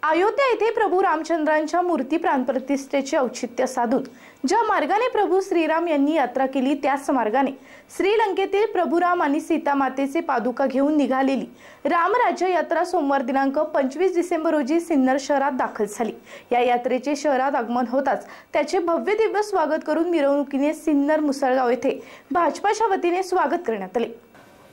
अयोध्या येथे प्रभू रामचंद्रांच्या मूर्ती प्राणप्रतिष्ठेचे औचित्य साधून ज्या मार्गाने प्रभू श्रीराम यांनी यात्रा केली त्याच मार्गाने श्रीलंकेतील प्रभू राम आणि सीता मातेचे पादुका घेऊन निघालेली रामराज्य यात्रा सोमवार दिनांक 25 डिसेंबर रोजी सिन्नर शहरात दाखल झाली। या यात्रेचे शहरात आगमन होताच त्याचे भव्य दिव्य स्वागत करून मिरवणुकीने सिन्नर मुसळगाव येथे भाजपाच्या वतीने स्वागत करण्यात आले।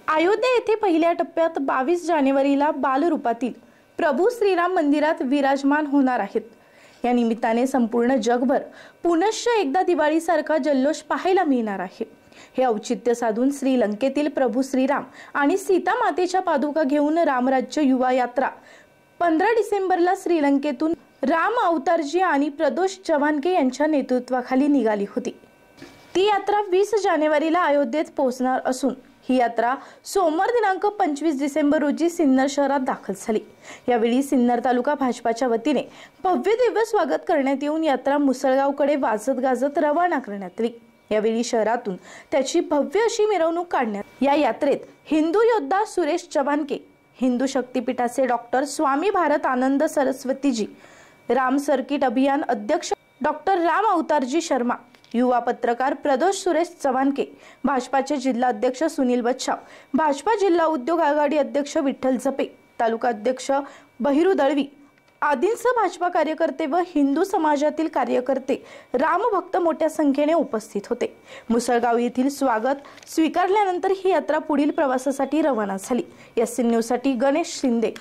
अयोध्या येथे पहिल्या टप्प्यात 22 जानेवारीला बालरूपातील प्रभू श्रीराम मंदिरात विराजमान होणार आहेत। या निमित्ताने संपूर्ण जगभर पुनश्च एकदा दिवाळीसारखा जल्लोष पाहायला मिळणार आहे। हे औचित्य साधून श्रीलंकेतील प्रभू श्रीराम आणि सीता मातेच्या पादुका घेऊन रामराज्य युवा यात्रा 15 डिसेंबरला श्रीलंकेतून राम अवतारजी आणि प्रदोष चव्हाणके यांच्या नेतृत्वाखाली निघाली होती। ती यात्रा 20 जानेवारीला अयोध्येत पोहोचणार असून ही यात्रा सोमवार दिनांक 25 डिसेंबर रोजी सिन्नर शहरात दाखल झाली। यावेळी सिन्नर तालुका भाजपाच्या वतीने भव्य दिव्य स्वागत करण्यात येऊन यात्रा मुसळगावकडे वाजत गाजत रवाना करण्यात आली। यावेळी शहरातून त्याची भव्य अशी मिरवणूक काढण्यात या यात्रेत हिंदू योद्धा सुरेश चव्हाणके, हिंदू शक्तीपीठाचे डॉक्टर स्वामी भारत आनंद सरस्वतीजी, राम सर्किट अभियान अध्यक्ष डॉक्टर राम अवतारजी शर्मा, युवा पत्रकार प्रदोष सुरेश चव्हाणके, भाजपाचे जिल्हा अध्यक्ष सुनील बच्छाव, भाजपा जिल्हा उद्योग आघाडी अध्यक्ष विठ्ठल जपे, तालुका अध्यक्ष बहिरू दळवी आदींसह भाजपा कार्यकर्ते व हिंदू समाजातील कार्यकर्ते रामभक्त मोठ्या संख्येने उपस्थित होते। मुसळगाव येथील स्वागत स्वीकारल्यानंतर ही यात्रा पुढील प्रवासासाठी रवाना झाली। एसएन न्यूज साठी गणेश शिंदे।